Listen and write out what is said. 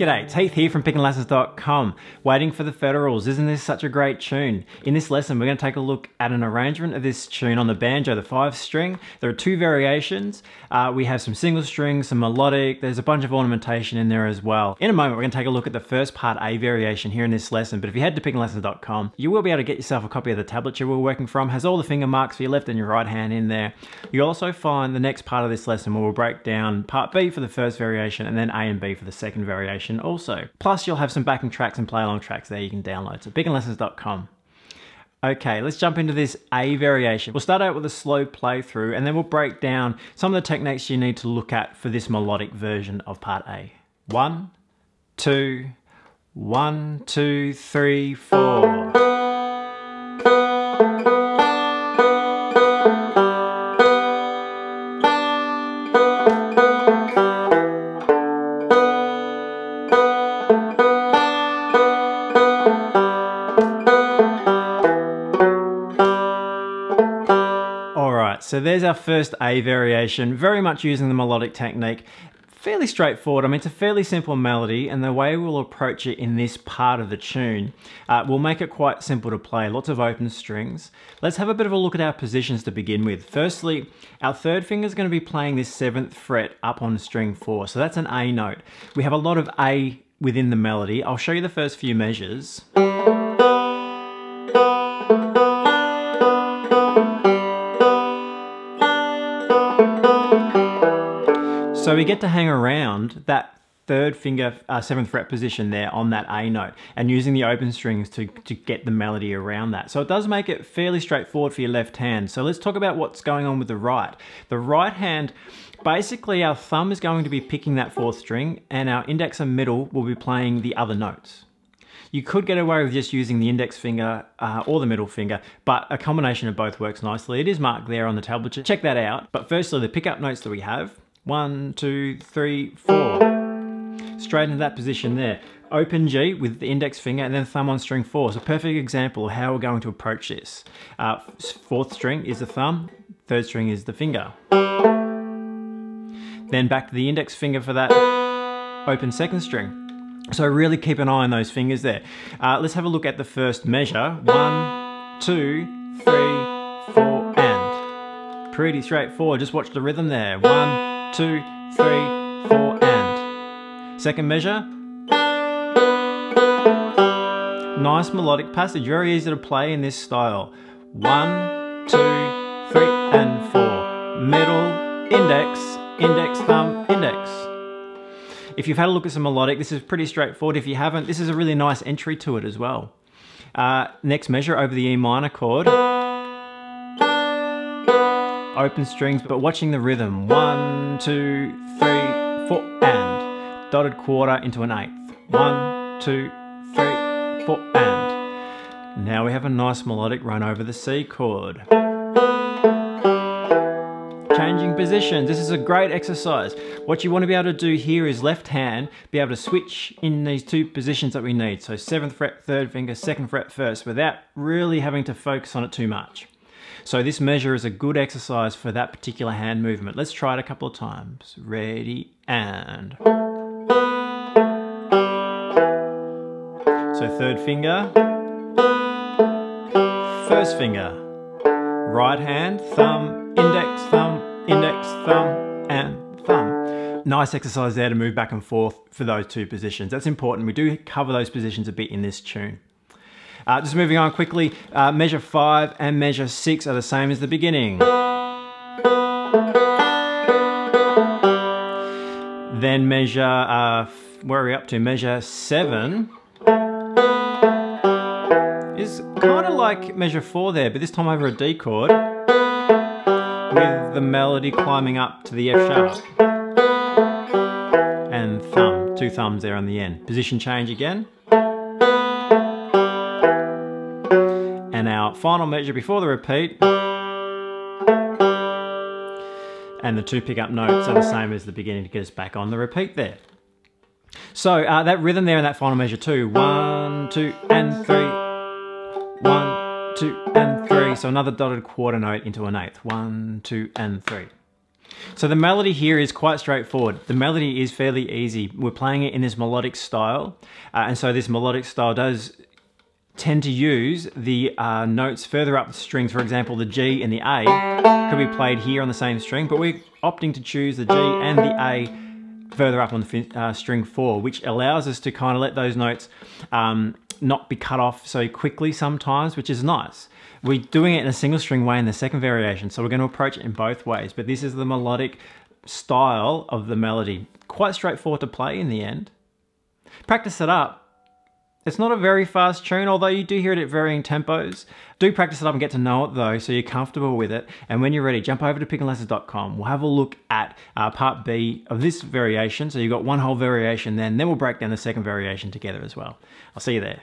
G'day, Teeth here from pickinglessons.com. Waiting for the federals. Isn't this such a great tune? In this lesson, we're going to take a look at an arrangement of this tune on the banjo, the 5-string. There are two variations. We have some single strings, some melodic. There's a bunch of ornamentation in there as well. In a moment, we're going to take a look at the first part A variation here in this lesson. But if you head to pickinglessons.com, you will be able to get yourself a copy of the tablature we're working from. It has all the finger marks for your left and your right hand in there. You'll also find the next part of this lesson where we'll break down part B for the first variation and then A and B for the second variation also. Plus you'll have some backing tracks and play along tracks there you can download. So pickinglessons.com. Okay, let's jump into this A variation. We'll start out with a slow playthrough and then we'll break down some of the techniques you need to look at for this melodic version of part A. 1, 2, 1, 2, 3, 4. So there's our first A variation, very much using the melodic technique. Fairly straightforward. I mean, it's a fairly simple melody, and the way we'll approach it in this part of the tune will make it quite simple to play. Lots of open strings. Let's have a bit of a look at our positions to begin with. Firstly, our third finger is going to be playing this 7th fret up on string 4, so that's an A note. We have a lot of A within the melody. I'll show you the first few measures. So we get to hang around that third finger 7th fret position there on that A note and using the open strings to get the melody around that. So it does make it fairly straightforward for your left hand. So let's talk about what's going on with the right. The right hand, basically our thumb is going to be picking that 4th string and our index and middle will be playing the other notes. You could get away with just using the index finger or the middle finger, but a combination of both works nicely. It is marked there on the tablature. Check that out. But firstly, the pickup notes that we have. 1, 2, 3, 4. Straight into that position there. Open G with the index finger and then thumb on string 4. So perfect example of how we're going to approach this. 4th string is the thumb, 3rd string is the finger. Then back to the index finger for that open 2nd string. So really keep an eye on those fingers there. Let's have a look at the first measure. 1, 2, 3, 4, and. Pretty straightforward. Just watch the rhythm there. 1, 2, 3, 4, and. Second measure. Nice melodic passage, very easy to play in this style. 1, 2, 3, and 4. Middle, index, index, thumb, index. If you've had a look at some melodic, this is pretty straightforward. If you haven't, this is a really nice entry to it as well. Next measure over the E minor chord. Open strings, but watching the rhythm. 1, 2, 3, 4, and. Dotted quarter into an 8th. 1, 2, 3, 4, and. Now we have a nice melodic run over the C chord. Changing positions. This is a great exercise. What you want to be able to do here is left hand, be able to switch in these two positions that we need. So 7th fret, 3rd finger, 2nd fret, 1st, without really having to focus on it too much. So this measure is a good exercise for that particular hand movement. Let's try it a couple of times. Ready, and. So 3rd finger, 1st finger, right hand, thumb, index, thumb, and thumb. Nice exercise there to move back and forth for those two positions. That's important. We do cover those positions a bit in this tune. Just moving on quickly, measure 5 and measure 6 are the same as the beginning. Then measure, where are we up to? Measure 7 is kind of like measure 4 there, but this time over a D chord with the melody climbing up to the F sharp. And thumb, 2 thumbs there on the end. Position change again. And our final measure before the repeat. And the 2 pickup notes are the same as the beginning to get us back on the repeat there. So that rhythm there in that final measure too. 1, 2, and 3. 1, 2, and 3. So another dotted quarter note into an 8th. 1, 2, and 3. So the melody here is quite straightforward. The melody is fairly easy. We're playing it in this melodic style. And so this melodic style does tend to use the notes further up the strings. For example, the G and the A could be played here on the same string, but we're opting to choose the G and the A further up on the string 4, which allows us to kind of let those notes not be cut off so quickly sometimes, which is nice. We're doing it in a single string way in the second variation, so we're going to approach it in both ways, but this is the melodic style of the melody. Quite straightforward to play in the end. Practice it up. It's not a very fast tune, although you do hear it at varying tempos. Do practice it up and get to know it though, so you're comfortable with it. And when you're ready, jump over to pickinglessons.com. We'll have a look at part B of this variation. So you've got one whole variation then we'll break down the second variation together as well. I'll see you there.